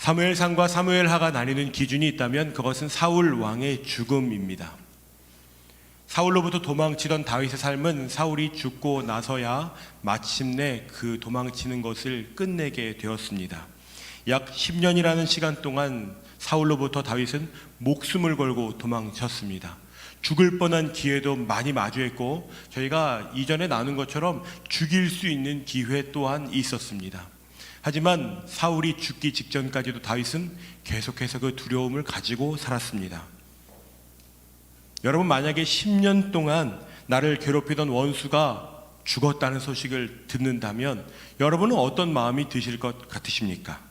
사무엘상과 사무엘하가 나뉘는 기준이 있다면 그것은 사울 왕의 죽음입니다. 사울로부터 도망치던 다윗의 삶은 사울이 죽고 나서야 마침내 그 도망치는 것을 끝내게 되었습니다. 약 10년이라는 시간 동안 사울로부터 다윗은 목숨을 걸고 도망쳤습니다. 죽을 뻔한 기회도 많이 마주했고 저희가 이전에 나눈 것처럼 죽일 수 있는 기회 또한 있었습니다. 하지만 사울이 죽기 직전까지도 다윗은 계속해서 그 두려움을 가지고 살았습니다. 여러분, 만약에 10년 동안 나를 괴롭히던 원수가 죽었다는 소식을 듣는다면 여러분은 어떤 마음이 드실 것 같으십니까?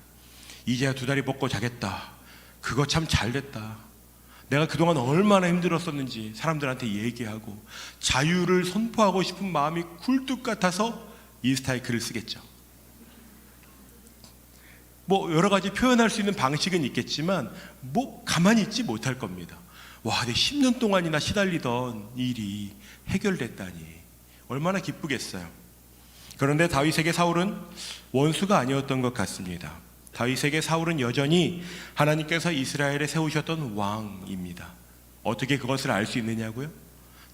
이제야 두 다리 뻗고 자겠다. 그거 참 잘됐다. 내가 그동안 얼마나 힘들었었는지 사람들한테 얘기하고 자유를 선포하고 싶은 마음이 굴뚝 같아서 인스타에 글을 쓰겠죠. 여러 가지 표현할 수 있는 방식은 있겠지만 가만히 있지 못할 겁니다. 와, 내 10년 동안이나 시달리던 일이 해결됐다니 얼마나 기쁘겠어요. 그런데 다윗에게 사울은 원수가 아니었던 것 같습니다. 다윗에게 사울은 여전히 하나님께서 이스라엘에 세우셨던 왕입니다. 어떻게 그것을 알 수 있느냐고요?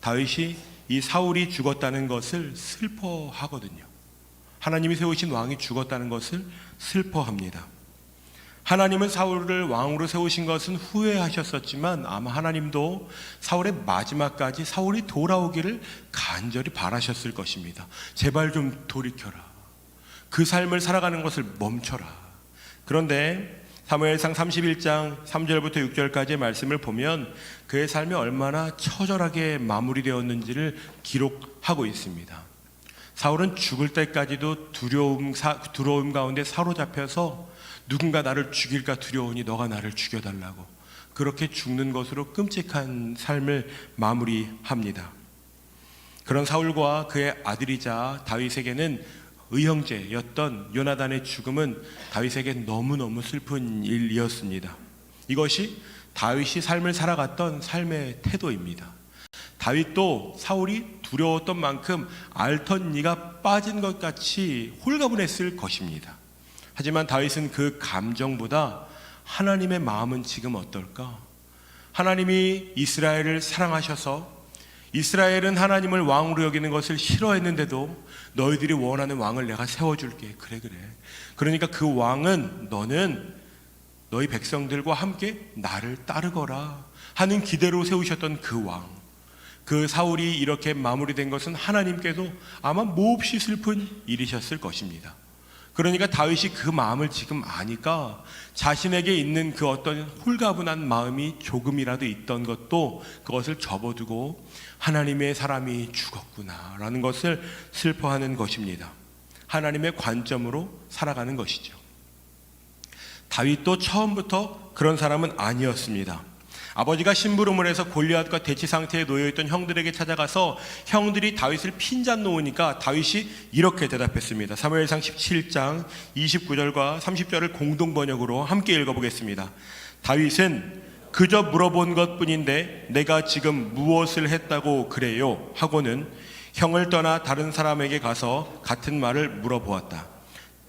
다윗이 이 사울이 죽었다는 것을 슬퍼하거든요. 하나님이 세우신 왕이 죽었다는 것을 슬퍼합니다. 하나님은 사울을 왕으로 세우신 것은 후회하셨었지만 아마 하나님도 사울의 마지막까지 사울이 돌아오기를 간절히 바라셨을 것입니다. 제발 좀 돌이켜라. 그 삶을 살아가는 것을 멈춰라. 그런데 사무엘상 31장 3절부터 6절까지의 말씀을 보면 그의 삶이 얼마나 처절하게 마무리되었는지를 기록하고 있습니다. 사울은 죽을 때까지도 두려움 가운데 사로잡혀서 누군가 나를 죽일까 두려우니 너가 나를 죽여달라고 그렇게 죽는 것으로 끔찍한 삶을 마무리합니다. 그런 사울과 그의 아들이자 다윗에게는 의형제였던 요나단의 죽음은 다윗에게 너무너무 슬픈 일이었습니다. 이것이 다윗이 삶을 살아갔던 삶의 태도입니다. 다윗도 사울이 두려웠던 만큼 앓던 이가 빠진 것 같이 홀가분했을 것입니다. 하지만 다윗은 그 감정보다 하나님의 마음은 지금 어떨까? 하나님이 이스라엘을 사랑하셔서 이스라엘은 하나님을 왕으로 여기는 것을 싫어했는데도 너희들이 원하는 왕을 내가 세워줄게. 그래. 그러니까 그 왕은 너는 너희 백성들과 함께 나를 따르거라 하는 기대로 세우셨던 그 왕. 그 사울이 이렇게 마무리된 것은 하나님께도 아마 몹시 슬픈 일이셨을 것입니다. 그러니까 다윗이 그 마음을 지금 아니까 자신에게 있는 그 어떤 홀가분한 마음이 조금이라도 있던 것도 그것을 접어두고 하나님의 사람이 죽었구나 라는 것을 슬퍼하는 것입니다. 하나님의 관점으로 살아가는 것이죠. 다윗도 처음부터 그런 사람은 아니었습니다. 아버지가 심부름을 해서 골리앗과 대치 상태에 놓여있던 형들에게 찾아가서 형들이 다윗을 핀잔 놓으니까 다윗이 이렇게 대답했습니다. 사무엘상 17장 29절과 30절을 공동 번역으로 함께 읽어보겠습니다. 다윗은 그저 물어본 것뿐인데 내가 지금 무엇을 했다고 그래요? 하고는 형을 떠나 다른 사람에게 가서 같은 말을 물어보았다.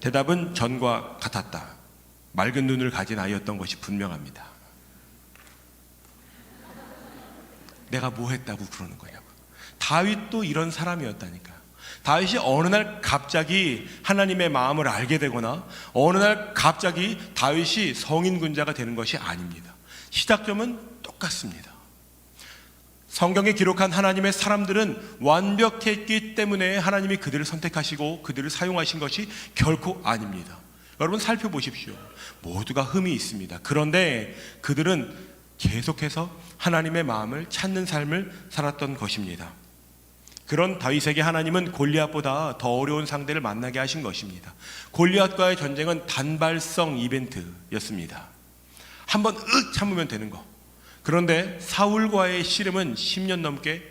대답은 전과 같았다. 맑은 눈을 가진 아이였던 것이 분명합니다. 내가 뭐 했다고 그러는 거냐고. 다윗도 이런 사람이었다니까요. 다윗이 어느 날 갑자기 하나님의 마음을 알게 되거나 어느 날 갑자기 다윗이 성인 군자가 되는 것이 아닙니다. 시작점은 똑같습니다. 성경에 기록한 하나님의 사람들은 완벽했기 때문에 하나님이 그들을 선택하시고 그들을 사용하신 것이 결코 아닙니다. 여러분 살펴보십시오. 모두가 흠이 있습니다. 그런데 그들은 계속해서 하나님의 마음을 찾는 삶을 살았던 것입니다. 그런 다윗에게 하나님은 골리앗보다 더 어려운 상대를 만나게 하신 것입니다. 골리앗과의 전쟁은 단발성 이벤트였습니다. 한번 참으면 되는 거. 그런데 사울과의 씨름은 10년 넘게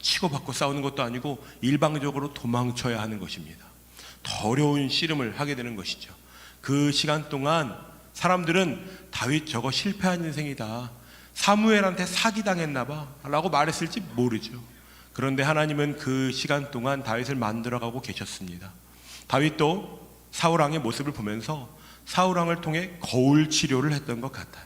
치고받고 싸우는 것도 아니고 일방적으로 도망쳐야 하는 것입니다. 더 어려운 씨름을 하게 되는 것이죠. 그 시간 동안 사람들은 다윗 저거 실패한 인생이다. 사무엘한테 사기당했나 봐 라고 말했을지 모르죠. 그런데 하나님은 그 시간 동안 다윗을 만들어가고 계셨습니다. 다윗도 사울 왕의 모습을 보면서 사울 왕을 통해 거울 치료를 했던 것 같아요.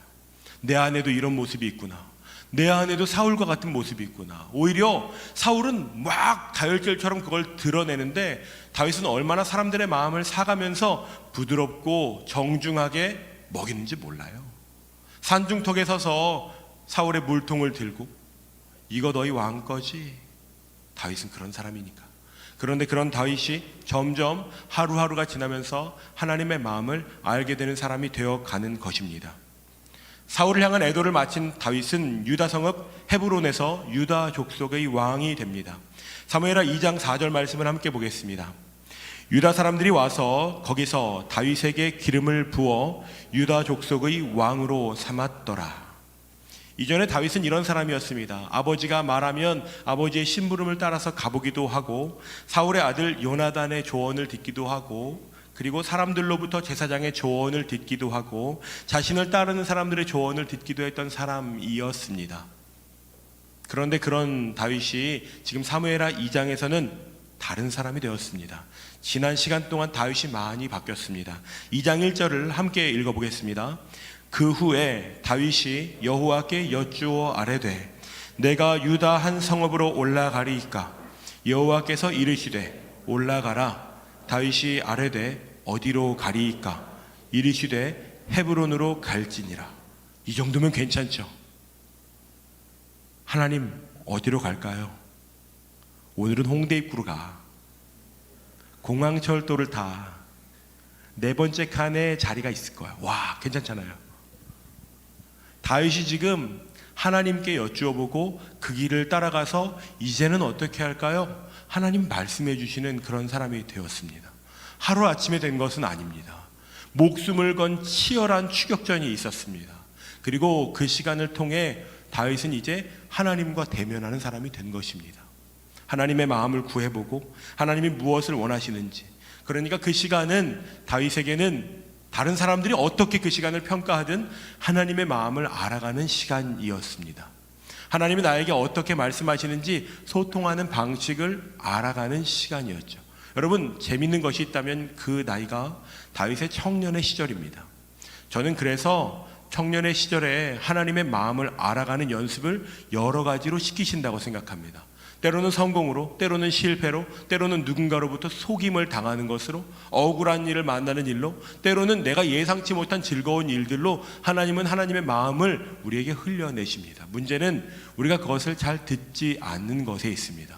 내 안에도 이런 모습이 있구나. 내 안에도 사울과 같은 모습이 있구나. 오히려 사울은 막 다혈질처럼 그걸 드러내는데 다윗은 얼마나 사람들의 마음을 사가면서 부드럽고 정중하게 먹이는지 몰라요. 산중턱에 서서 사울의 물통을 들고 이거 너희 왕 거지? 다윗은 그런 사람이니까. 그런데 그런 다윗이 점점 하루하루가 지나면서 하나님의 마음을 알게 되는 사람이 되어가는 것입니다. 사울을 향한 애도를 마친 다윗은 유다 성읍 헤브론에서 유다 족속의 왕이 됩니다. 사무엘하 2장 4절 말씀을 함께 보겠습니다. 유다 사람들이 와서 거기서 다윗에게 기름을 부어 유다 족속의 왕으로 삼았더라. 이전에 다윗은 이런 사람이었습니다. 아버지가 말하면 아버지의 심부름을 따라서 가보기도 하고, 사울의 아들 요나단의 조언을 듣기도 하고, 그리고 사람들로부터 제사장의 조언을 듣기도 하고, 자신을 따르는 사람들의 조언을 듣기도 했던 사람이었습니다. 그런데 그런 다윗이 지금 사무엘하 2장에서는 다른 사람이 되었습니다. 지난 시간 동안 다윗이 많이 바뀌었습니다. 2장 1절을 함께 읽어보겠습니다. 그 후에 다윗이 여호와께 여쭈어 아뢰되 내가 유다 한 성읍으로 올라가리이까? 여호와께서 이르시되 올라가라. 다윗이 아뢰되 어디로 가리이까? 이르시되 헤브론으로 갈지니라. 이 정도면 괜찮죠? 하나님 어디로 갈까요? 오늘은 홍대 입구로 가. 공항철도를 타. 네 번째 칸에 자리가 있을 거야. 와, 괜찮잖아요. 다윗이 지금 하나님께 여쭈어보고 그 길을 따라가서 이제는 어떻게 할까요? 하나님 말씀해 주시는 그런 사람이 되었습니다. 하루아침에 된 것은 아닙니다. 목숨을 건 치열한 추격전이 있었습니다. 그리고 그 시간을 통해 다윗은 이제 하나님과 대면하는 사람이 된 것입니다. 하나님의 마음을 구해보고 하나님이 무엇을 원하시는지, 그러니까 그 시간은 다윗에게는 다른 사람들이 어떻게 그 시간을 평가하든 하나님의 마음을 알아가는 시간이었습니다. 하나님이 나에게 어떻게 말씀하시는지 소통하는 방식을 알아가는 시간이었죠. 여러분, 재밌는 것이 있다면 그 나이가 다윗의 청년의 시절입니다. 저는 그래서 청년의 시절에 하나님의 마음을 알아가는 연습을 여러 가지로 시키신다고 생각합니다. 때로는 성공으로, 때로는 실패로, 때로는 누군가로부터 속임을 당하는 것으로, 억울한 일을 만나는 일로, 때로는 내가 예상치 못한 즐거운 일들로 하나님은 하나님의 마음을 우리에게 흘려내십니다. 문제는 우리가 그것을 잘 듣지 않는 것에 있습니다.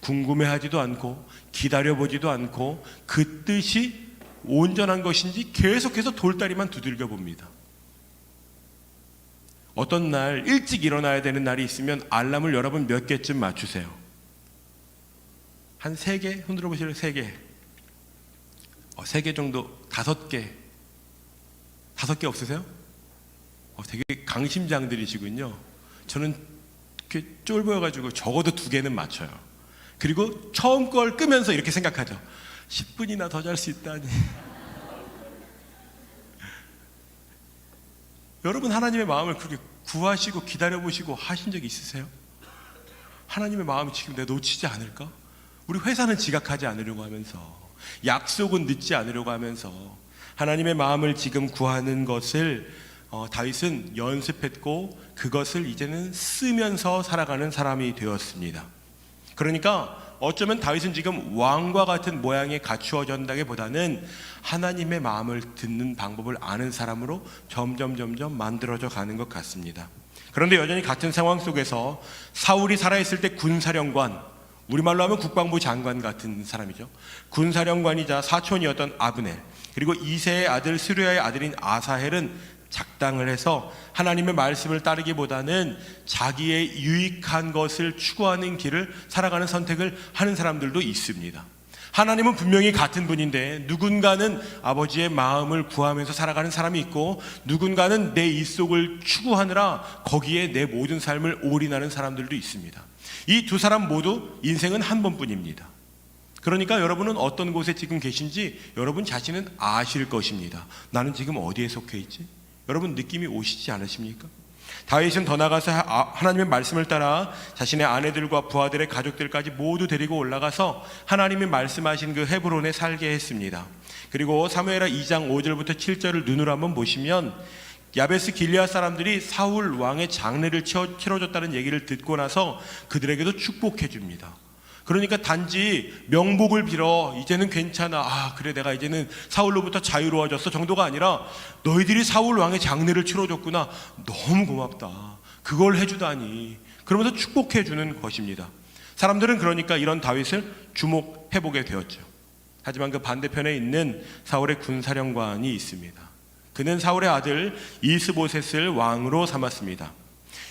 궁금해하지도 않고 기다려보지도 않고 그 뜻이 온전한 것인지 계속해서 돌다리만 두들겨 봅니다. 어떤 날 일찍 일어나야 되는 날이 있으면 알람을 여러분 몇 개쯤 맞추세요? 한 3개? 흔들어 보실래요? 3개. 3개 정도, 5개. 5개 없으세요? 되게 강심장들이시군요. 저는 이렇게 쫄보여가지고 적어도 2개는 맞춰요. 그리고 처음 걸 끄면서 이렇게 생각하죠. 10분이나 더 잘 수 있다니. 여러분, 하나님의 마음을 그렇게 구하시고 기다려보시고 하신 적이 있으세요? 하나님의 마음이 지금 내가 놓치지 않을까? 우리 회사는 지각하지 않으려고 하면서, 약속은 늦지 않으려고 하면서 하나님의 마음을 지금 구하는 것을 다윗은 연습했고 그것을 이제는 쓰면서 살아가는 사람이 되었습니다. 그러니까 어쩌면 다윗은 지금 왕과 같은 모양에 갖추어진다기보다는 하나님의 마음을 듣는 방법을 아는 사람으로 점점 만들어져 가는 것 같습니다. 그런데 여전히 같은 상황 속에서 사울이 살아있을 때 군사령관, 우리말로 하면 국방부 장관 같은 사람이죠. 군사령관이자 사촌이었던 아브넬, 그리고 이새의 아들 스루야의 아들인 아사헬은 작당을 해서 하나님의 말씀을 따르기보다는 자기의 유익한 것을 추구하는 길을 살아가는 선택을 하는 사람들도 있습니다. 하나님은 분명히 같은 분인데 누군가는 아버지의 마음을 구하면서 살아가는 사람이 있고, 누군가는 내 입속을 추구하느라 거기에 내 모든 삶을 올인하는 사람들도 있습니다. 이 두 사람 모두 인생은 한 번뿐입니다. 그러니까 여러분은 어떤 곳에 지금 계신지 여러분 자신은 아실 것입니다. 나는 지금 어디에 속해 있지? 여러분 느낌이 오시지 않으십니까? 다윗은 더 나가서 하나님의 말씀을 따라 자신의 아내들과 부하들의 가족들까지 모두 데리고 올라가서 하나님이 말씀하신 그 헤브론에 살게 했습니다. 그리고 사무엘하 2장 5절부터 7절을 눈으로 한번 보시면 야베스 길리앗 사람들이 사울 왕의 장례를 치러줬다는 얘기를 듣고 나서 그들에게도 축복해 줍니다. 그러니까 단지 명복을 빌어 이제는 괜찮아, 그래 내가 이제는 사울로부터 자유로워졌어 정도가 아니라 너희들이 사울 왕의 장례를 치러줬구나, 너무 고맙다, 그걸 해주다니, 그러면서 축복해 주는 것입니다. 사람들은 그러니까 이런 다윗을 주목해보게 되었죠. 하지만 그 반대편에 있는 사울의 군사령관이 있습니다. 그는 사울의 아들 이스보셋을 왕으로 삼았습니다.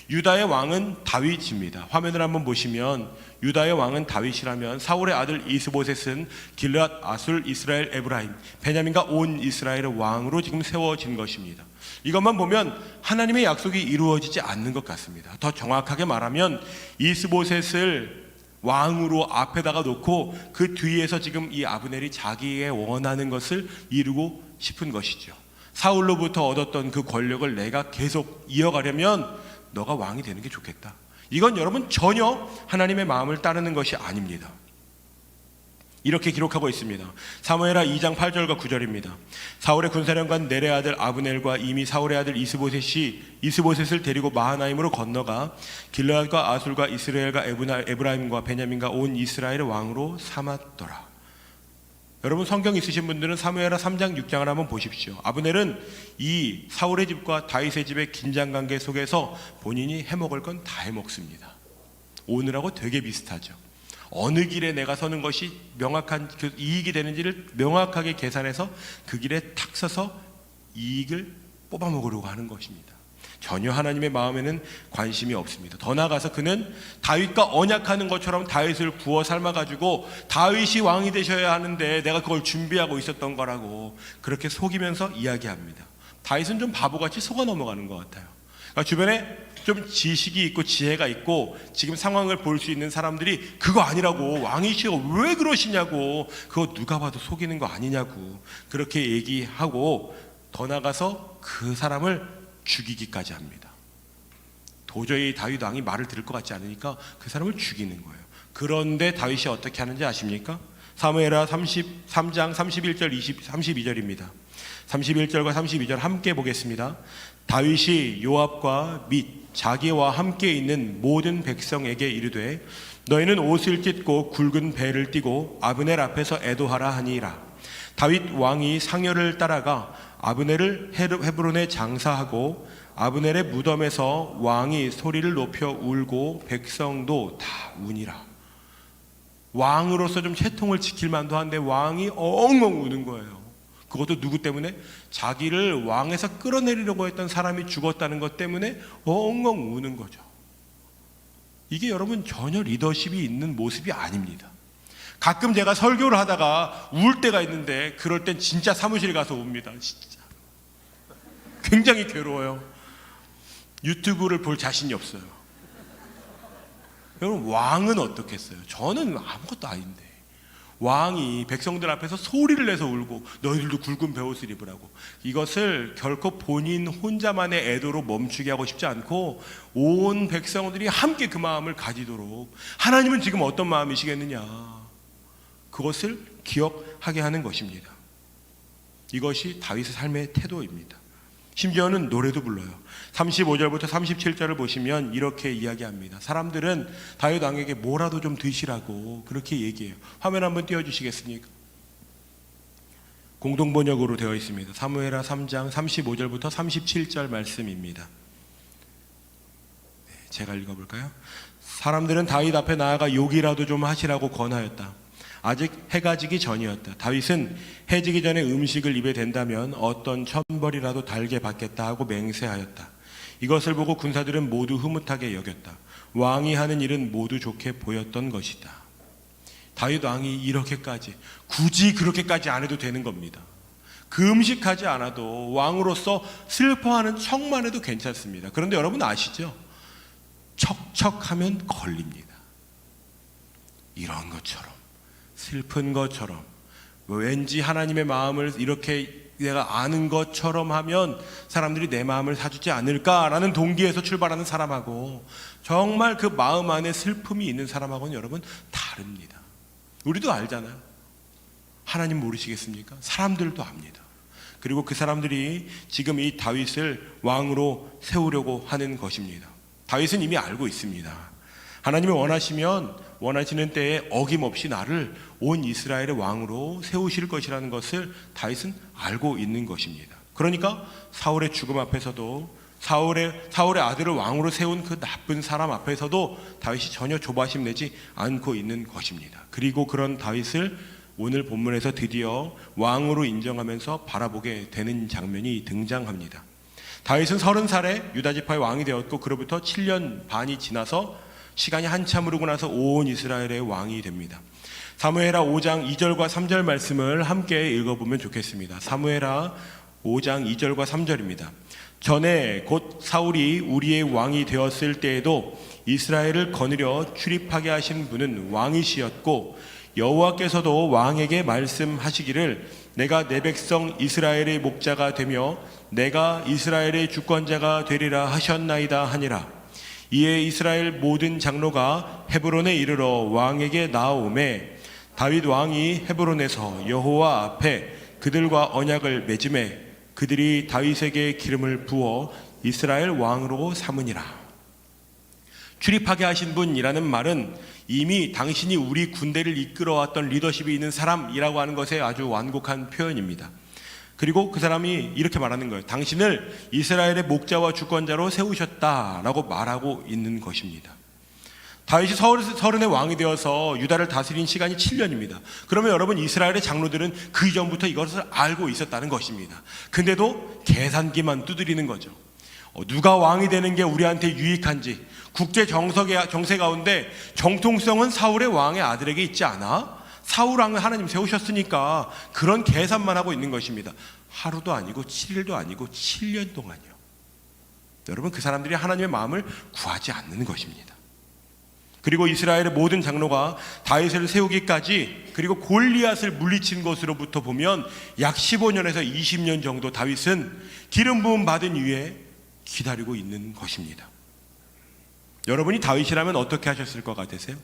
유다의 왕은 다윗입니다. 화면을 한번 보시면 유다의 왕은 다윗이라면 사울의 아들 이스보셋은 길르앗, 아술, 이스라엘, 에브라임, 베냐민과 온 이스라엘의 왕으로 지금 세워진 것입니다. 이것만 보면 하나님의 약속이 이루어지지 않는 것 같습니다. 더 정확하게 말하면 이스보셋을 왕으로 앞에다가 놓고 그 뒤에서 지금 이 아브넬이 자기의 원하는 것을 이루고 싶은 것이죠. 사울로부터 얻었던 그 권력을 내가 계속 이어가려면 너가 왕이 되는 게 좋겠다. 이건 여러분 전혀 하나님의 마음을 따르는 것이 아닙니다. 이렇게 기록하고 있습니다. 사무엘하 2장 8절과 9절입니다. 사울의 군사령관 넬의 아들 아브넬과 이미 사울의 아들 이스보셋을 데리고 마하나임으로 건너가 길르앗과 아술과 이스라엘과 에브라임과 베냐민과 온 이스라엘의 왕으로 삼았더라. 여러분 성경 있으신 분들은 사무엘하 3장 6장을 한번 보십시오. 아브넬은 이 사울의 집과 다윗의 집의 긴장관계 속에서 본인이 해먹을 건 다 해먹습니다. 오늘하고 되게 비슷하죠. 어느 길에 내가 서는 것이 명확한 그 이익이 되는지를 명확하게 계산해서 그 길에 탁 서서 이익을 뽑아먹으려고 하는 것입니다. 전혀 하나님의 마음에는 관심이 없습니다. 더 나아가서 그는 다윗과 언약하는 것처럼 다윗을 구워 삶아가지고 다윗이 왕이 되셔야 하는데 내가 그걸 준비하고 있었던 거라고 그렇게 속이면서 이야기합니다. 다윗은 좀 바보같이 속아 넘어가는 것 같아요. 그러니까 주변에 좀 지식이 있고 지혜가 있고 지금 상황을 볼 수 있는 사람들이 그거 아니라고, 왕이시여 왜 그러시냐고, 그거 누가 봐도 속이는 거 아니냐고 그렇게 얘기하고 더 나아가서 그 사람을 죽이기까지 합니다. 도저히 다윗 왕이 말을 들을 것 같지 않으니까 그 사람을 죽이는 거예요. 그런데 다윗이 어떻게 하는지 아십니까? 사무엘하 33장 31절 32절입니다. 31절과 32절 함께 보겠습니다. 다윗이 요압과 및 자기와 함께 있는 모든 백성에게 이르되 너희는 옷을 찢고 굵은 배를 띠고 아브넬 앞에서 애도하라 하니라. 다윗 왕이 상여를 따라가 아브넬을 헤브론에 장사하고 아브넬의 무덤에서 왕이 소리를 높여 울고 백성도 다 우니라. 왕으로서 좀 채통을 지킬 만도 한데 왕이 엉엉 우는 거예요. 그것도 누구 때문에? 자기를 왕에서 끌어내리려고 했던 사람이 죽었다는 것 때문에 엉엉 우는 거죠. 이게 여러분 전혀 리더십이 있는 모습이 아닙니다. 가끔 제가 설교를 하다가 울 때가 있는데 그럴 땐 진짜 사무실 가서 웁니다. 진짜 굉장히 괴로워요. 유튜브를 볼 자신이 없어요. 여러분 왕은 어떻겠어요? 저는 아무것도 아닌데 왕이 백성들 앞에서 소리를 내서 울고 너희들도 굵은 베옷을 입으라고, 이것을 결코 본인 혼자만의 애도로 멈추게 하고 싶지 않고 온 백성들이 함께 그 마음을 가지도록, 하나님은 지금 어떤 마음이시겠느냐, 그것을 기억하게 하는 것입니다. 이것이 다윗의 삶의 태도입니다. 심지어는 노래도 불러요. 35절부터 37절을 보시면 이렇게 이야기합니다. 사람들은 다윗 왕에게 뭐라도 좀 드시라고 그렇게 얘기해요. 화면 한번 띄워주시겠습니까? 공동번역으로 되어 있습니다. 사무엘하 3장 35절부터 37절 말씀입니다. 제가 읽어볼까요? 사람들은 다윗 앞에 나아가 욕이라도 좀 하시라고 권하였다. 아직 해가 지기 전이었다. 다윗은 해 지기 전에 음식을 입에 댄다면 어떤 천벌이라도 달게 받겠다 하고 맹세하였다. 이것을 보고 군사들은 모두 흐뭇하게 여겼다. 왕이 하는 일은 모두 좋게 보였던 것이다. 다윗 왕이 이렇게까지, 굳이 그렇게까지 안 해도 되는 겁니다. 그 음식하지 않아도 왕으로서 슬퍼하는 척만 해도 괜찮습니다. 그런데 여러분 아시죠? 척척하면 걸립니다. 이런 것처럼, 슬픈 것처럼, 왠지 하나님의 마음을 이렇게 내가 아는 것처럼 하면 사람들이 내 마음을 사주지 않을까라는 동기에서 출발하는 사람하고 정말 그 마음 안에 슬픔이 있는 사람하고는 여러분 다릅니다. 우리도 알잖아요. 하나님 모르시겠습니까? 사람들도 압니다. 그리고 그 사람들이 지금 이 다윗을 왕으로 세우려고 하는 것입니다. 다윗은 이미 알고 있습니다. 하나님이 원하시면 원하시는 때에 어김없이 나를 온 이스라엘의 왕으로 세우실 것이라는 것을 다윗은 알고 있는 것입니다. 그러니까 사울의 죽음 앞에서도 사울의 아들을 왕으로 세운 그 나쁜 사람 앞에서도 다윗이 전혀 조바심 내지 않고 있는 것입니다. 그리고 그런 다윗을 오늘 본문에서 드디어 왕으로 인정하면서 바라보게 되는 장면이 등장합니다. 다윗은 30살에 유다 지파의 왕이 되었고 그로부터 7년 반이 지나서 시간이 한참 흐르고 나서 온 이스라엘의 왕이 됩니다. 사무엘하 5장 2절과 3절 말씀을 함께 읽어보면 좋겠습니다. 사무엘하 5장 2절과 3절입니다. 전에 곧 사울이 우리의 왕이 되었을 때에도 이스라엘을 거느려 출입하게 하신 분은 왕이시었고 여호와께서도 왕에게 말씀하시기를 내가 내 백성 이스라엘의 목자가 되며 내가 이스라엘의 주권자가 되리라 하셨나이다 하니라. 이에 이스라엘 모든 장로가 헤브론에 이르러 왕에게 나아오매 다윗 왕이 헤브론에서 여호와 앞에 그들과 언약을 맺음에 그들이 다윗에게 기름을 부어 이스라엘 왕으로 삼으니라. 출입하게 하신 분이라는 말은 이미 당신이 우리 군대를 이끌어왔던 리더십이 있는 사람이라고 하는 것에 아주 완곡한 표현입니다. 그리고 그 사람이 이렇게 말하는 거예요. 당신을 이스라엘의 목자와 주권자로 세우셨다라고 말하고 있는 것입니다. 다윗이 서른의 왕이 되어서 유다를 다스린 시간이 7년입니다. 그러면 여러분 이스라엘의 장로들은 그 이전부터 이것을 알고 있었다는 것입니다. 근데도 계산기만 두드리는 거죠. 누가 왕이 되는 게 우리한테 유익한지 국제 정세 가운데 정통성은 사울의 왕의 아들에게 있지 않아? 사울 왕을 하나님 세우셨으니까 그런 계산만 하고 있는 것입니다. 하루도 아니고 7일도 아니고 7년 동안이요. 여러분 그 사람들이 하나님의 마음을 구하지 않는 것입니다. 그리고 이스라엘의 모든 장로가 다윗을 세우기까지 그리고 골리앗을 물리친 것으로부터 보면 약 15년에서 20년 정도 다윗은 기름 부음 받은 위에 기다리고 있는 것입니다. 여러분이 다윗이라면 어떻게 하셨을 것 같으세요?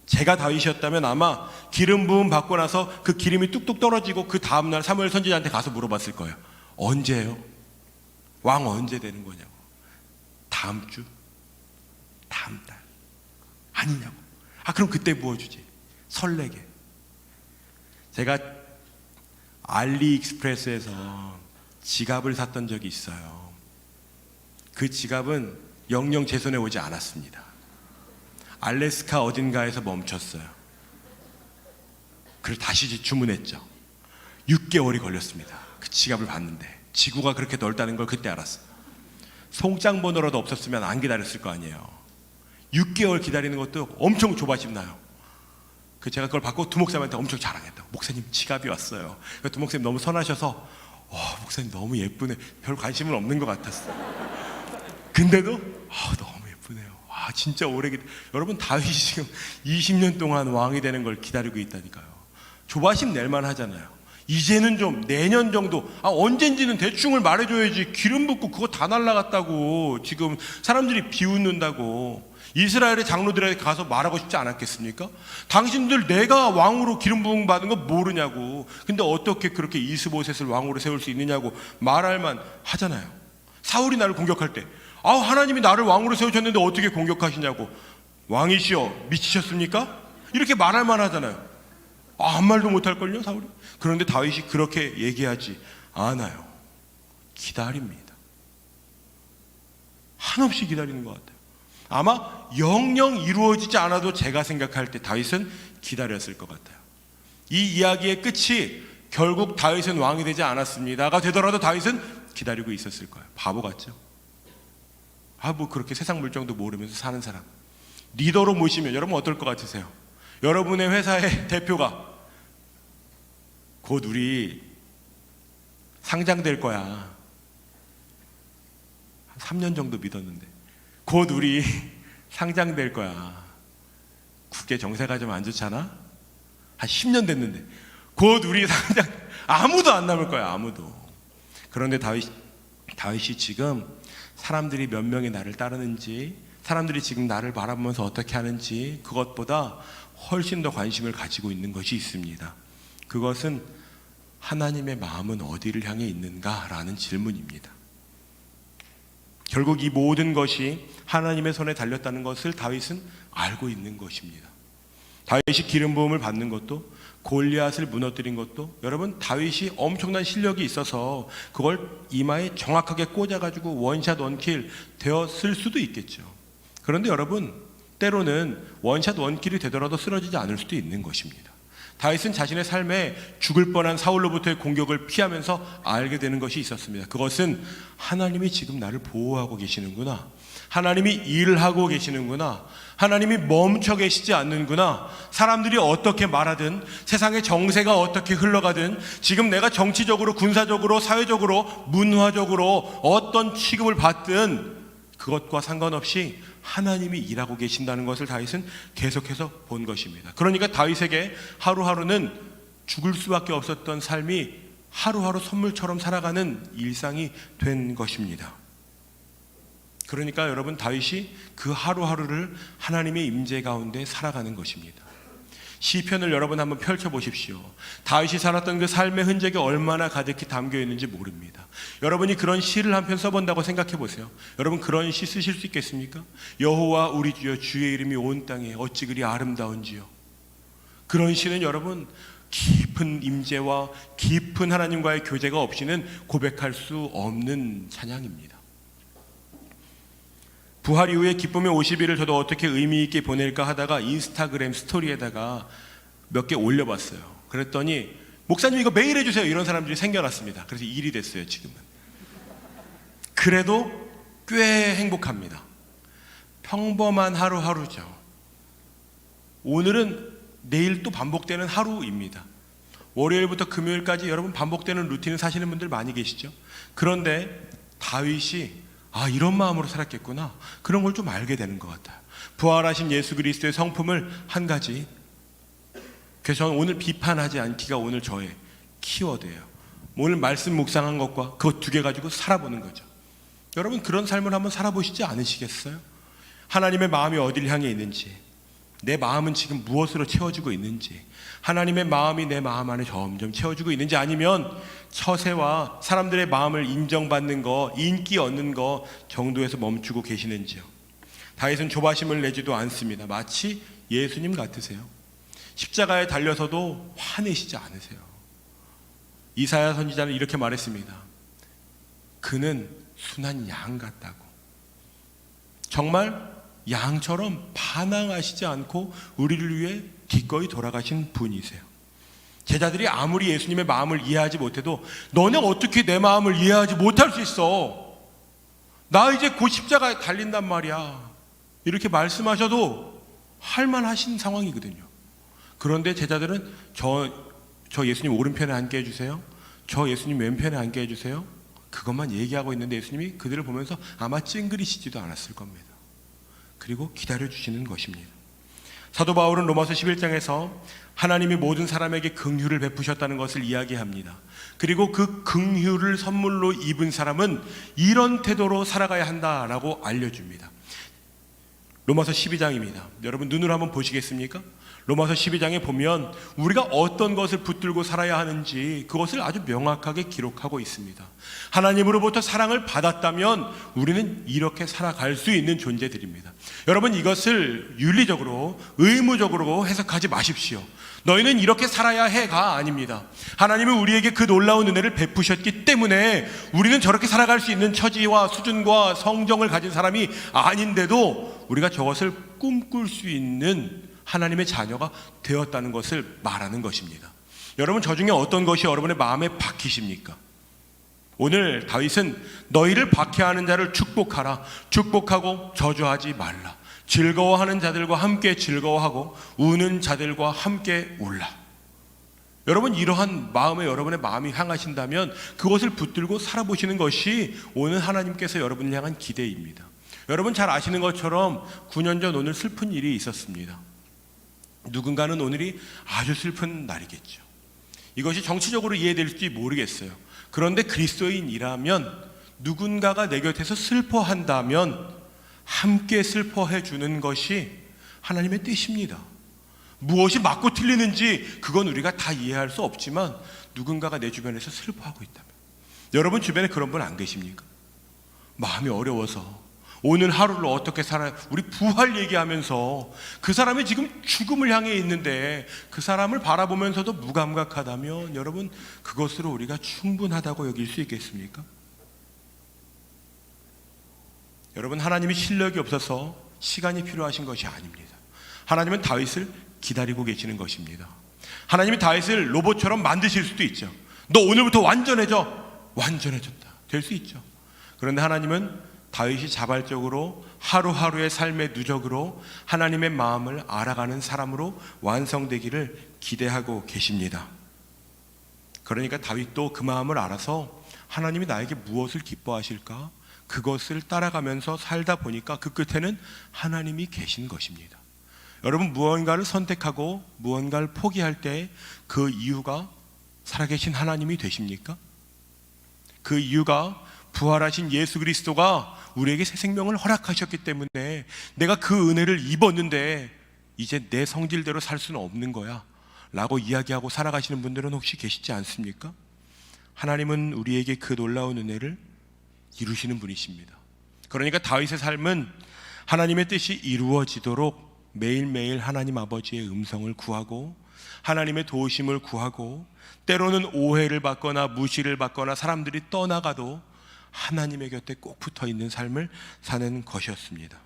제가 다윗이었다면 아마 기름 부음 받고 나서 그 기름이 뚝뚝 떨어지고 그 다음날 사무엘 선지자한테 가서 물어봤을 거예요. 언제요? 왕 언제 되는 거냐고. 다음 주? 다음 달? 아니냐고. 그럼 그때 부어주지. 설레게. 제가 알리익스프레스에서 지갑을 샀던 적이 있어요. 그 지갑은 영영 제 손에 오지 않았습니다. 알래스카 어딘가에서 멈췄어요. 그래서 다시 주문했죠. 6개월이 걸렸습니다. 그 지갑을 봤는데 지구가 그렇게 넓다는 걸 그때 알았어요. 송장 번호라도 없었으면 안 기다렸을 거 아니에요. 6개월 기다리는 것도 엄청 조바심 나요. 제가 그걸 받고 두목사님한테 엄청 자랑했다고. 목사님 지갑이 왔어요. 두목사님 너무 선하셔서 목사님 너무 예쁘네. 별 관심은 없는 것 같았어요. 근데도 너무 예쁘네요. 진짜 여러분 다윗이 지금 20년 동안 왕이 되는 걸 기다리고 있다니까요. 조바심 낼만 하잖아요. 이제는 좀 내년 정도 언젠지는 대충을 말해줘야지. 기름 붓고 그거 다 날라갔다고 지금 사람들이 비웃는다고 이스라엘의 장로들에게 가서 말하고 싶지 않았겠습니까? 당신들 내가 왕으로 기름 부음 받은 거 모르냐고. 근데 어떻게 그렇게 이스보셋을 왕으로 세울 수 있느냐고 말할만 하잖아요. 사울이 나를 공격할 때 하나님이 나를 왕으로 세우셨는데 어떻게 공격하시냐고. 왕이시여 미치셨습니까? 이렇게 말할만 하잖아요. 한 말도 못할걸요 사울이. 그런데 다윗이 그렇게 얘기하지 않아요. 기다립니다. 한없이 기다리는 것 같아요. 아마 영영 이루어지지 않아도 제가 생각할 때 다윗은 기다렸을 것 같아요. 이 이야기의 끝이 결국 다윗은 왕이 되지 않았습니다가 되더라도 다윗은 기다리고 있었을 거예요. 바보 같죠? 그렇게 세상 물정도 모르면서 사는 사람 리더로 모시면 여러분 어떨 것 같으세요? 여러분의 회사의 대표가 곧 우리 상장될 거야. 한 3년 정도 믿었는데 곧 우리 상장될 거야. 국제 정세가 좀 안 좋잖아? 한 10년 됐는데 곧 우리 당장 아무도 안 남을 거야, 아무도. 그런데 다윗이 지금 사람들이 몇 명이 나를 따르는지, 사람들이 지금 나를 바라보면서 어떻게 하는지, 그것보다 훨씬 더 관심을 가지고 있는 것이 있습니다. 그것은 하나님의 마음은 어디를 향해 있는가라는 질문입니다. 결국 이 모든 것이 하나님의 손에 달렸다는 것을 다윗은 알고 있는 것입니다. 다윗이 기름 부음을 받는 것도, 골리앗을 무너뜨린 것도, 여러분, 다윗이 엄청난 실력이 있어서 그걸 이마에 정확하게 꽂아가지고 원샷 원킬 되었을 수도 있겠죠. 그런데 여러분, 때로는 원샷 원킬이 되더라도 쓰러지지 않을 수도 있는 것입니다. 다윗은 자신의 삶에 죽을 뻔한 사울로부터의 공격을 피하면서 알게 되는 것이 있었습니다. 그것은 하나님이 지금 나를 보호하고 계시는구나, 하나님이 일을 하고 계시는구나, 하나님이 멈춰 계시지 않는구나. 사람들이 어떻게 말하든, 세상의 정세가 어떻게 흘러가든, 지금 내가 정치적으로, 군사적으로, 사회적으로, 문화적으로 어떤 취급을 받든 그것과 상관없이 하나님이 일하고 계신다는 것을 다윗은 계속해서 본 것입니다. 그러니까 다윗에게 하루하루는 죽을 수밖에 없었던 삶이 하루하루 선물처럼 살아가는 일상이 된 것입니다. 그러니까 여러분, 다윗이 그 하루하루를 하나님의 임재 가운데 살아가는 것입니다. 시편을 여러분 한번 펼쳐보십시오. 다윗이 살았던 그 삶의 흔적이 얼마나 가득히 담겨 있는지 모릅니다. 여러분이 그런 시를 한 편 써본다고 생각해 보세요. 여러분, 그런 시 쓰실 수 있겠습니까? 여호와 우리 주여, 주의 이름이 온 땅에 어찌 그리 아름다운지요. 그런 시는 여러분, 깊은 임재와 깊은 하나님과의 교제가 없이는 고백할 수 없는 찬양입니다. 부활 이후에 기쁨의 50일을 저도 어떻게 의미 있게 보낼까 하다가 인스타그램 스토리에다가 몇 개 올려봤어요. 그랬더니 목사님 이거 매일 해주세요, 이런 사람들이 생겨났습니다. 그래서 일이 됐어요. 지금은. 그래도 꽤 행복합니다. 평범한 하루하루죠. 오늘은 내일 또 반복되는 하루입니다. 월요일부터 금요일까지 여러분 반복되는 루틴을 사시는 분들 많이 계시죠. 그런데 다윗이 이런 마음으로 살았겠구나, 그런 걸 좀 알게 되는 것 같아요. 부활하신 예수 그리스도의 성품을 한 가지, 그래서 저는 오늘 비판하지 않기가 오늘 저의 키워드예요. 오늘 말씀 묵상한 것과 그것 두 개 가지고 살아보는 거죠. 여러분, 그런 삶을 한번 살아보시지 않으시겠어요? 하나님의 마음이 어디를 향해 있는지, 내 마음은 지금 무엇으로 채워지고 있는지, 하나님의 마음이 내 마음 안에 점점 채워지고 있는지, 아니면 처세와 사람들의 마음을 인정받는 거, 인기 얻는 거 정도에서 멈추고 계시는지요. 다윗은 조바심을 내지도 않습니다. 마치 예수님 같으세요. 십자가에 달려서도 화내시지 않으세요. 이사야 선지자는 이렇게 말했습니다. 그는 순한 양 같다고. 정말 양처럼 반항하시지 않고 우리를 위해 기꺼이 돌아가신 분이세요. 제자들이 아무리 예수님의 마음을 이해하지 못해도 너네 어떻게 내 마음을 이해하지 못할 수 있어? 나 이제 곧 십자가에 달린단 말이야, 이렇게 말씀하셔도 할만하신 상황이거든요. 그런데 제자들은 저 예수님 오른편에 앉게 해주세요, 저 예수님 왼편에 앉게 해주세요, 그것만 얘기하고 있는데 예수님이 그들을 보면서 아마 찡그리시지도 않았을 겁니다. 그리고 기다려주시는 것입니다. 사도 바울은 로마서 11장에서 하나님이 모든 사람에게 긍휼을 베푸셨다는 것을 이야기합니다. 그리고 그 긍휼을 선물로 입은 사람은 이런 태도로 살아가야 한다라고 알려줍니다. 로마서 12장입니다. 여러분 눈으로 한번 보시겠습니까? 로마서 12장에 보면 우리가 어떤 것을 붙들고 살아야 하는지 그것을 아주 명확하게 기록하고 있습니다. 하나님으로부터 사랑을 받았다면 우리는 이렇게 살아갈 수 있는 존재들입니다. 여러분, 이것을 윤리적으로 의무적으로 해석하지 마십시오. 너희는 이렇게 살아야 해가 아닙니다. 하나님은 우리에게 그 놀라운 은혜를 베푸셨기 때문에 우리는 저렇게 살아갈 수 있는 처지와 수준과 성정을 가진 사람이 아닌데도 우리가 저것을 꿈꿀 수 있는 하나님의 자녀가 되었다는 것을 말하는 것입니다. 여러분, 저 중에 어떤 것이 여러분의 마음에 박히십니까? 오늘 다윗은 너희를 박해하는 자를 축복하라, 축복하고 저주하지 말라, 즐거워하는 자들과 함께 즐거워하고 우는 자들과 함께 울라. 여러분, 이러한 마음에 여러분의 마음이 향하신다면 그것을 붙들고 살아보시는 것이 오늘 하나님께서 여러분을 향한 기대입니다. 여러분 잘 아시는 것처럼 9년 전 오늘 슬픈 일이 있었습니다. 누군가는 오늘이 아주 슬픈 날이겠죠. 이것이 정치적으로 이해될지 모르겠어요. 그런데 그리스도인이라면 누군가가 내 곁에서 슬퍼한다면 함께 슬퍼해 주는 것이 하나님의 뜻입니다. 무엇이 맞고 틀리는지 그건 우리가 다 이해할 수 없지만 누군가가 내 주변에서 슬퍼하고 있다면, 여러분 주변에 그런 분 안 계십니까? 마음이 어려워서 오늘 하루를 어떻게 살아요? 우리 부활 얘기하면서 그 사람이 지금 죽음을 향해 있는데 그 사람을 바라보면서도 무감각하다면 여러분 그것으로 우리가 충분하다고 여길 수 있겠습니까? 여러분, 하나님이 실력이 없어서 시간이 필요하신 것이 아닙니다. 하나님은 다윗을 기다리고 계시는 것입니다. 하나님이 다윗을 로봇처럼 만드실 수도 있죠. 너 오늘부터 완전해져. 완전해졌다. 될 수 있죠. 그런데 하나님은 다윗이 자발적으로 하루하루의 삶의 누적으로 하나님의 마음을 알아가는 사람으로 완성되기를 기대하고 계십니다. 그러니까 다윗도 그 마음을 알아서 하나님이 나에게 무엇을 기뻐하실까? 그것을 따라가면서 살다 보니까 그 끝에는 하나님이 계신 것입니다. 여러분, 무언가를 선택하고 무언가를 포기할 때 그 이유가 살아계신 하나님이 되십니까? 그 이유가 부활하신 예수 그리스도가 우리에게 새 생명을 허락하셨기 때문에 내가 그 은혜를 입었는데 이제 내 성질대로 살 수는 없는 거야 라고 이야기하고 살아가시는 분들은 혹시 계시지 않습니까? 하나님은 우리에게 그 놀라운 은혜를 이루시는 분이십니다. 그러니까 다윗의 삶은 하나님의 뜻이 이루어지도록 매일매일 하나님 아버지의 음성을 구하고 하나님의 도우심을 구하고 때로는 오해를 받거나 무시를 받거나 사람들이 떠나가도 하나님의 곁에 꼭 붙어있는 삶을 사는 것이었습니다.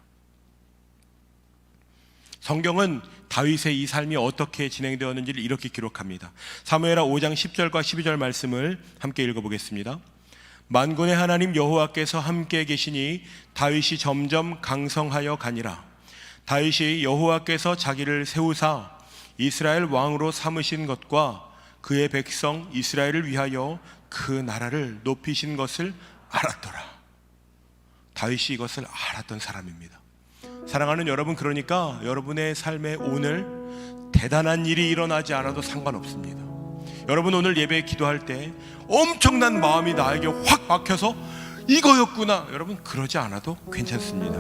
성경은 다윗의 이 삶이 어떻게 진행되었는지를 이렇게 기록합니다. 사무엘하 5장 10절과 12절 말씀을 함께 읽어보겠습니다. 만군의 하나님 여호와께서 함께 계시니 다윗이 점점 강성하여 가니라. 다윗이 여호와께서 자기를 세우사 이스라엘 왕으로 삼으신 것과 그의 백성 이스라엘을 위하여 그 나라를 높이신 것을 알았더라. 다윗이 이것을 알았던 사람입니다. 사랑하는 여러분, 그러니까 여러분의 삶에 오늘 대단한 일이 일어나지 않아도 상관없습니다. 여러분, 오늘 예배 기도할 때 엄청난 마음이 나에게 확 박혀서 이거였구나, 여러분 그러지 않아도 괜찮습니다.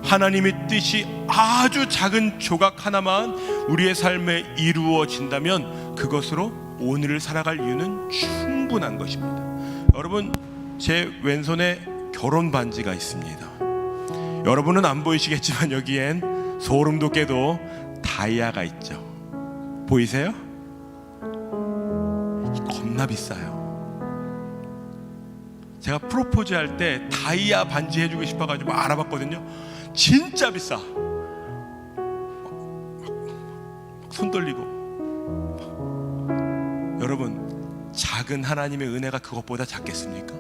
하나님의 뜻이 아주 작은 조각 하나만 우리의 삶에 이루어진다면 그것으로 오늘을 살아갈 이유는 충분한 것입니다. 여러분, 제 왼손에 결혼 반지가 있습니다. 여러분은 안 보이시겠지만 여기엔 소름 돋게도 다이아가 있죠. 보이세요? 겁나 비싸요. 제가 프로포즈 할 때 다이아 반지 해주고 싶어가지고 알아봤거든요. 진짜 비싸. 손 떨리고. 여러분, 작은 하나님의 은혜가 그것보다 작겠습니까?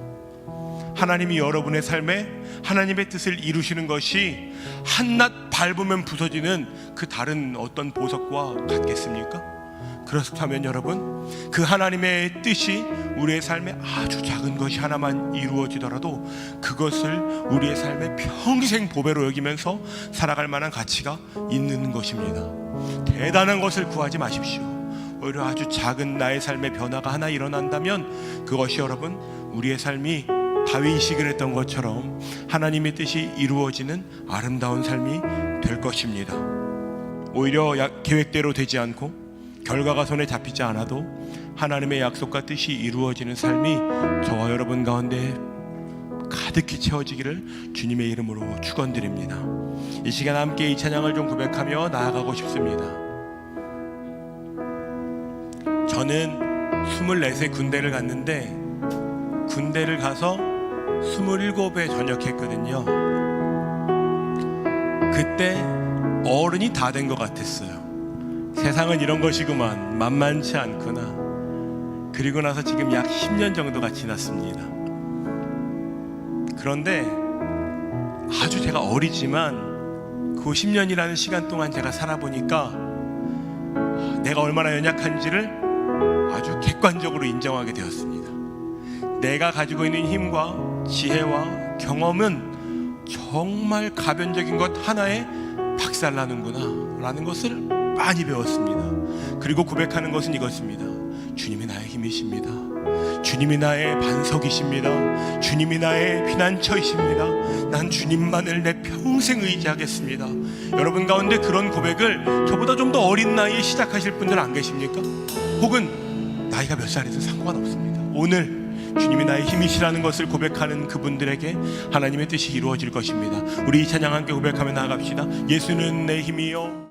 하나님이 여러분의 삶에 하나님의 뜻을 이루시는 것이 한낱 밟으면 부서지는 그 다른 어떤 보석과 같겠습니까? 그렇다면 여러분, 그 하나님의 뜻이 우리의 삶에 아주 작은 것이 하나만 이루어지더라도 그것을 우리의 삶에 평생 보배로 여기면서 살아갈 만한 가치가 있는 것입니다. 대단한 것을 구하지 마십시오. 오히려 아주 작은 나의 삶의 변화가 하나 일어난다면 그것이 여러분, 우리의 삶이 다윗이 그랬던 것처럼 하나님의 뜻이 이루어지는 아름다운 삶이 될 것입니다. 오히려 계획대로 되지 않고 결과가 손에 잡히지 않아도 하나님의 약속과 뜻이 이루어지는 삶이 저와 여러분 가운데 가득히 채워지기를 주님의 이름으로 축원드립니다. 이 시간 함께 이 찬양을 좀 고백하며 나아가고 싶습니다. 저는 24세 군대를 갔는데 군대를 가서 27에 전역했거든요. 그때 어른이 다 된 것 같았어요. 세상은 이런 것이구만, 만만치 않구나. 그리고 나서 지금 약 10년 정도가 지났습니다. 그런데 아주 제가 어리지만 그 10년이라는 시간 동안 제가 살아보니까 내가 얼마나 연약한지를 아주 객관적으로 인정하게 되었습니다. 내가 가지고 있는 힘과 지혜와 경험은 정말 가변적인 것 하나에 박살나는구나 라는 것을 많이 배웠습니다. 그리고 고백하는 것은 이것입니다. 주님이 나의 힘이십니다. 주님이 나의 반석이십니다. 주님이 나의 피난처이십니다. 난 주님만을 내 평생 의지하겠습니다. 여러분 가운데 그런 고백을 저보다 좀 더 어린 나이에 시작하실 분들 안 계십니까? 혹은 나이가 몇 살이든 상관없습니다. 오늘 주님이 나의 힘이시라는 것을 고백하는 그분들에게 하나님의 뜻이 이루어질 것입니다. 우리 이 찬양 함께 고백하며 나아갑시다. 예수는 내 힘이요